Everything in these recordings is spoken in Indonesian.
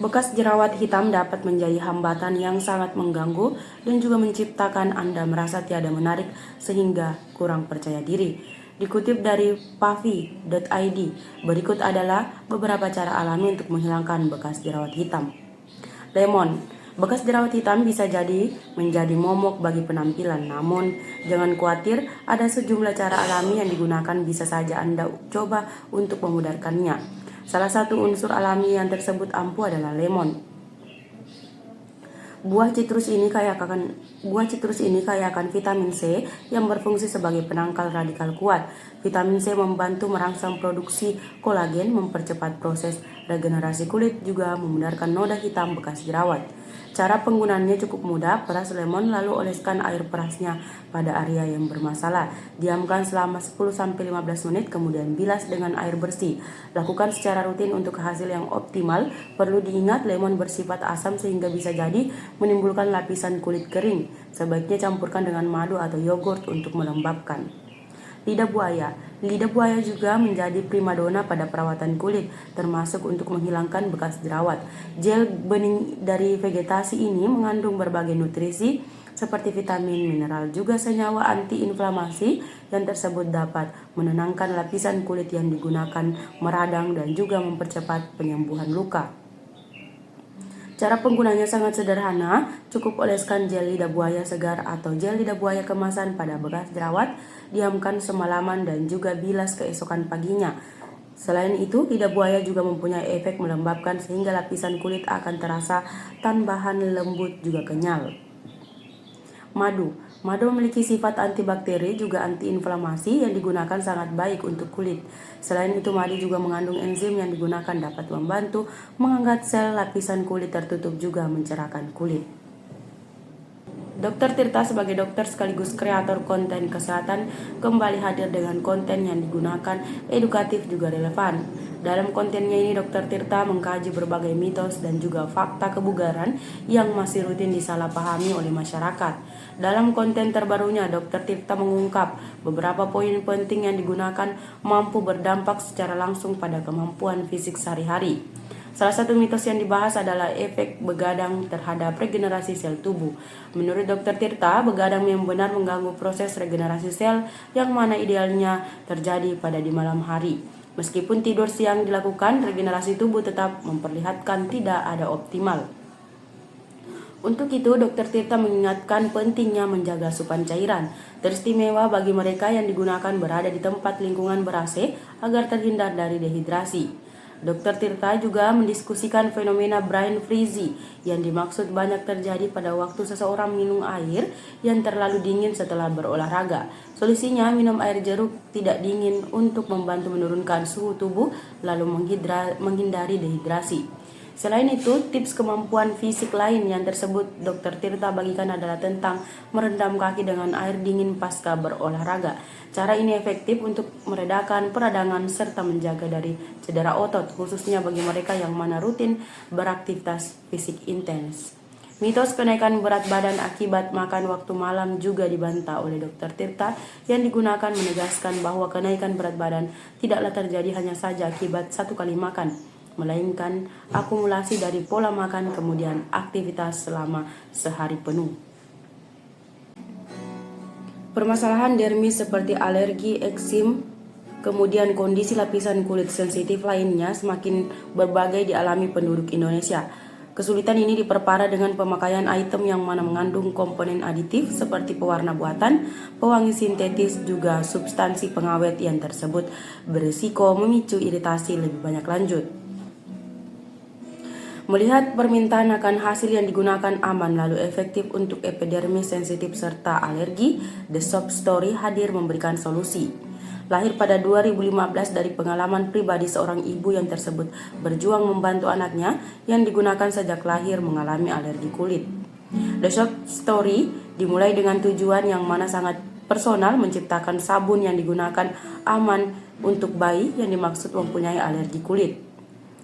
Bekas jerawat hitam dapat menjadi hambatan yang sangat mengganggu dan juga menciptakan Anda merasa tiada menarik sehingga kurang percaya diri. Dikutip dari pavi.id, berikut adalah beberapa cara alami untuk menghilangkan bekas jerawat hitam. Lemon. Bekas jerawat hitam bisa jadi menjadi momok bagi penampilan, namun jangan khawatir, ada sejumlah cara alami yang digunakan bisa saja Anda coba untuk memudarkannya. Salah satu unsur alami yang tersebut ampuh adalah lemon. Buah citrus ini kaya akan vitamin C yang berfungsi sebagai penangkal radikal kuat. Vitamin C membantu merangsang produksi kolagen, mempercepat proses regenerasi kulit, juga membenarkan noda hitam bekas jerawat. Cara penggunaannya cukup mudah, peras lemon lalu oleskan air perasnya pada area yang bermasalah. Diamkan selama 10-15 menit, kemudian bilas dengan air bersih. Lakukan secara rutin untuk hasil yang optimal. Perlu diingat, lemon bersifat asam sehingga bisa jadi menimbulkan lapisan kulit kering. Sebaiknya campurkan dengan madu atau yogurt untuk melembabkan. Lidah buaya. Lidah buaya juga menjadi primadona pada perawatan kulit, termasuk untuk menghilangkan bekas jerawat. Gel bening dari vegetasi ini mengandung berbagai nutrisi seperti vitamin, mineral, juga senyawa antiinflamasi yang tersebut dapat menenangkan lapisan kulit yang digunakan meradang dan juga mempercepat penyembuhan luka. Cara penggunanya sangat sederhana, cukup oleskan gel lidah buaya segar atau gel lidah buaya kemasan pada bekas jerawat, diamkan semalaman dan juga bilas keesokan paginya. Selain itu, lidah buaya juga mempunyai efek melembabkan sehingga lapisan kulit akan terasa tambahan lembut juga kenyal. Madu. Madu memiliki sifat antibakteri juga antiinflamasi yang digunakan sangat baik untuk kulit. Selain itu, madu juga mengandung enzim yang digunakan dapat membantu mengangkat sel lapisan kulit tertutup, juga mencerahkan kulit. Dr. Tirta sebagai dokter sekaligus kreator konten kesehatan kembali hadir dengan konten yang digunakan edukatif juga relevan. Dalam kontennya ini, Dr. Tirta mengkaji berbagai mitos dan juga fakta kebugaran yang masih rutin disalahpahami oleh masyarakat. Dalam konten terbarunya, Dr. Tirta mengungkap beberapa poin penting yang digunakan mampu berdampak secara langsung pada kemampuan fisik sehari-hari. Salah satu mitos yang dibahas adalah efek begadang terhadap regenerasi sel tubuh. Menurut Dr. Tirta, begadang yang benar mengganggu proses regenerasi sel yang mana idealnya terjadi pada di malam hari. Meskipun tidur siang dilakukan, regenerasi tubuh tetap memperlihatkan tidak ada optimal. Untuk itu, Dr. Tirta mengingatkan pentingnya menjaga asupan cairan, teristimewa bagi mereka yang digunakan berada di tempat lingkungan ber-AC agar terhindar dari dehidrasi. Dr. Tirta juga mendiskusikan fenomena brain freeze yang dimaksud banyak terjadi pada waktu seseorang minum air yang terlalu dingin setelah berolahraga. Solusinya, minum air jeruk tidak dingin untuk membantu menurunkan suhu tubuh lalu menghindari dehidrasi. Selain itu, tips kemampuan fisik lain yang tersebut Dr. Tirta bagikan adalah tentang merendam kaki dengan air dingin pasca berolahraga. Cara ini efektif untuk meredakan peradangan serta menjaga dari cedera otot, khususnya bagi mereka yang mana rutin beraktivitas fisik intens. Mitos kenaikan berat badan akibat makan waktu malam juga dibantah oleh Dr. Tirta yang digunakan menegaskan bahwa kenaikan berat badan tidaklah terjadi hanya saja akibat satu kali makan, melainkan akumulasi dari pola makan kemudian aktivitas selama sehari penuh. Permasalahan dermis seperti alergi, eksim, kemudian kondisi lapisan kulit sensitif lainnya semakin berbagai dialami penduduk Indonesia. Kesulitan ini diperparah dengan pemakaian item yang mana mengandung komponen aditif seperti pewarna buatan, pewangi sintetis, juga substansi pengawet yang tersebut berisiko memicu iritasi lebih banyak lanjut. Melihat permintaan akan hasil yang digunakan aman lalu efektif untuk epidermis sensitif serta alergi, The Shop Story hadir memberikan solusi. Lahir pada 2015 dari pengalaman pribadi seorang ibu yang tersebut berjuang membantu anaknya yang digunakan sejak lahir mengalami alergi kulit. The Shop Story dimulai dengan tujuan yang mana sangat personal, menciptakan sabun yang digunakan aman untuk bayi yang dimaksud mempunyai alergi kulit.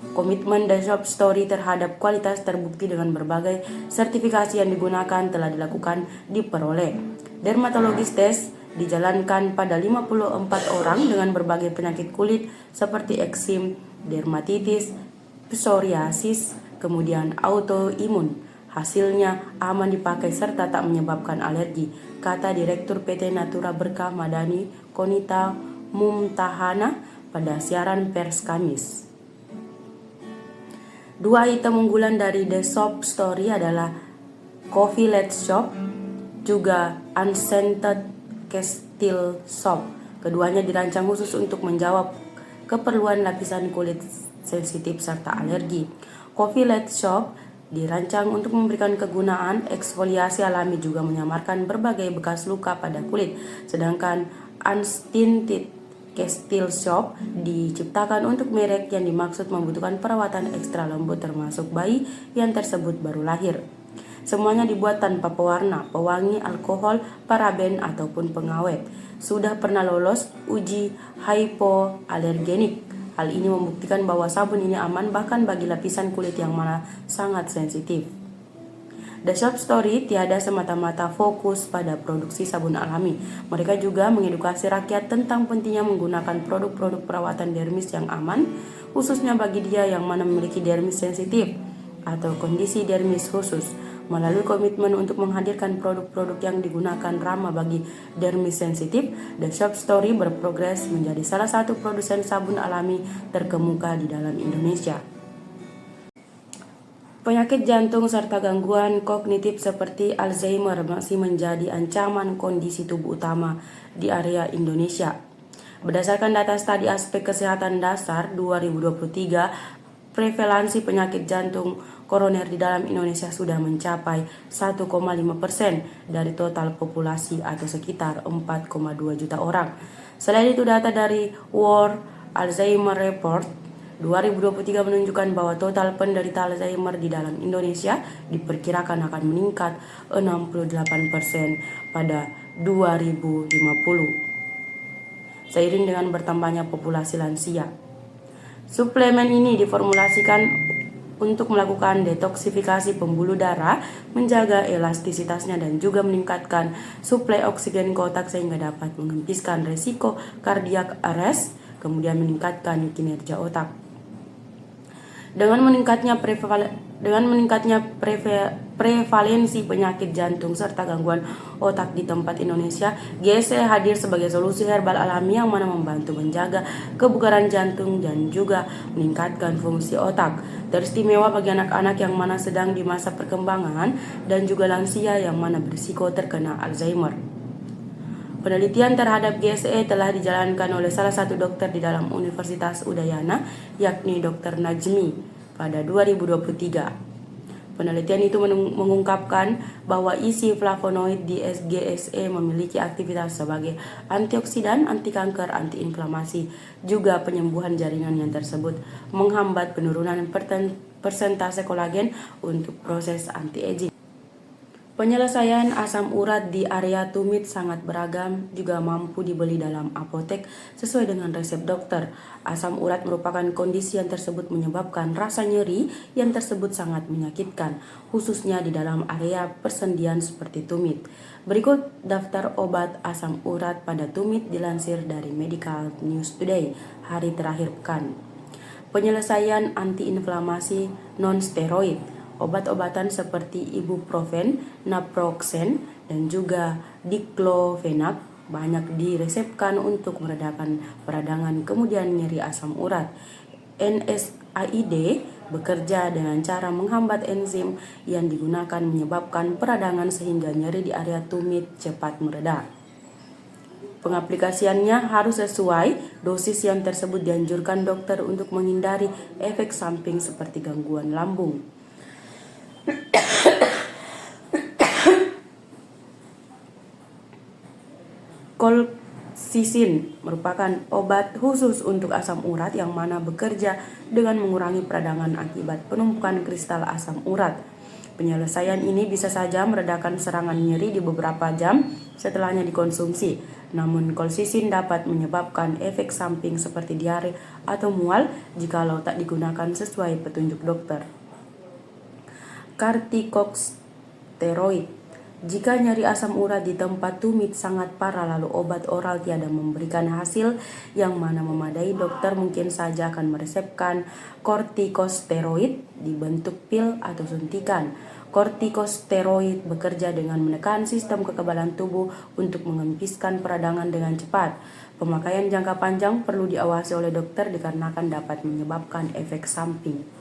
Komitmen The Shop Story terhadap kualitas terbukti dengan berbagai sertifikasi yang digunakan telah dilakukan diperoleh. Dermatologis test dijalankan pada 54 orang dengan berbagai penyakit kulit seperti eksim, dermatitis, psoriasis, kemudian autoimun. Hasilnya aman dipakai serta tak menyebabkan alergi, kata Direktur PT Natura Berkah Madani Konita Mumtahana pada siaran pers Kamis. Dua item unggulan dari The Shop Story adalah Coffee Let's Shop, juga Unscented Castile Soap. Keduanya dirancang khusus untuk menjawab keperluan lapisan kulit sensitif serta alergi. Coffee Let's Shop dirancang untuk memberikan kegunaan eksfoliasi alami, juga menyamarkan berbagai bekas luka pada kulit. Sedangkan Unstinted Castile Soap diciptakan untuk merek yang dimaksud membutuhkan perawatan ekstra lembut termasuk bayi yang tersebut baru lahir. Semuanya dibuat tanpa pewarna, pewangi, alkohol, paraben, ataupun pengawet. Sudah pernah lolos uji hypoalergenik. Hal ini membuktikan bahwa sabun ini aman bahkan bagi lapisan kulit yang mana sangat sensitif. The Shop Story tiada semata-mata fokus pada produksi sabun alami. Mereka juga mengedukasi rakyat tentang pentingnya menggunakan produk-produk perawatan dermis yang aman, khususnya bagi dia yang mana memiliki dermis sensitif atau kondisi dermis khusus. Melalui komitmen untuk menghadirkan produk-produk yang digunakan ramah bagi dermis sensitif, The Shop Story berprogres menjadi salah satu produsen sabun alami terkemuka di dalam Indonesia. Penyakit jantung serta gangguan kognitif seperti Alzheimer masih menjadi ancaman kondisi tubuh utama di area Indonesia. Berdasarkan data Studi Aspek Kesehatan Dasar 2023, prevalensi penyakit jantung koroner di dalam Indonesia sudah mencapai 1,5% dari total populasi atau sekitar 4,2 juta orang. Selain itu, data dari World Alzheimer Report 2023 menunjukkan bahwa total penderita Alzheimer di dalam Indonesia diperkirakan akan meningkat 68% pada 2050 seiring dengan bertambahnya populasi lansia. Suplemen ini diformulasikan untuk melakukan detoksifikasi pembuluh darah, menjaga elastisitasnya dan juga meningkatkan suplai oksigen ke otak sehingga dapat mengempiskan resiko cardiac arrest, kemudian meningkatkan kinerja otak. Dengan meningkatnya prevalensi penyakit jantung serta gangguan otak di tempat Indonesia, GSE hadir sebagai solusi herbal alami yang mana membantu menjaga kebugaran jantung dan juga meningkatkan fungsi otak. Teristimewa bagi anak-anak yang mana sedang di masa perkembangan dan juga lansia yang mana berisiko terkena Alzheimer. Penelitian terhadap GSE telah dijalankan oleh salah satu dokter di dalam Universitas Udayana, yakni Dr. Najmi pada 2023. Penelitian itu mengungkapkan bahwa isi flavonoid di GSE memiliki aktivitas sebagai antioksidan, anti kanker, antiinflamasi, juga penyembuhan jaringan yang tersebut menghambat penurunan persentase kolagen untuk proses anti-aging. Penyelesaian asam urat di area tumit sangat beragam, juga mampu dibeli dalam apotek sesuai dengan resep dokter. Asam urat merupakan kondisi yang tersebut menyebabkan rasa nyeri yang tersebut sangat menyakitkan, khususnya di dalam area persendian seperti tumit. Berikut daftar obat asam urat pada tumit dilansir dari Medical News Today hari terakhir pekan. Penyelesaian antiinflamasi non-steroid. Obat-obatan seperti ibuprofen, naproxen, dan juga diclofenac banyak diresepkan untuk meredakan peradangan kemudian nyeri asam urat. NSAID bekerja dengan cara menghambat enzim yang digunakan menyebabkan peradangan sehingga nyeri di area tumit cepat mereda. Pengaplikasiannya harus sesuai dosis yang tersebut dianjurkan dokter untuk menghindari efek samping seperti gangguan lambung. Colchicine merupakan obat khusus untuk asam urat yang mana bekerja dengan mengurangi peradangan akibat penumpukan kristal asam urat. Penyelesaian ini bisa saja meredakan serangan nyeri di beberapa jam setelahnya dikonsumsi. Namun colchicine dapat menyebabkan efek samping seperti diare atau mual jikalau tak digunakan sesuai petunjuk dokter. Corticosteroid. Jika nyeri asam urat di tempat tumit sangat parah lalu obat oral tiada memberikan hasil yang mana memadai, dokter mungkin saja akan meresepkan kortikosteroid dibentuk pil atau suntikan. Kortikosteroid bekerja dengan menekan sistem kekebalan tubuh untuk mengempiskan peradangan dengan cepat. Pemakaian jangka panjang perlu diawasi oleh dokter dikarenakan dapat menyebabkan efek samping.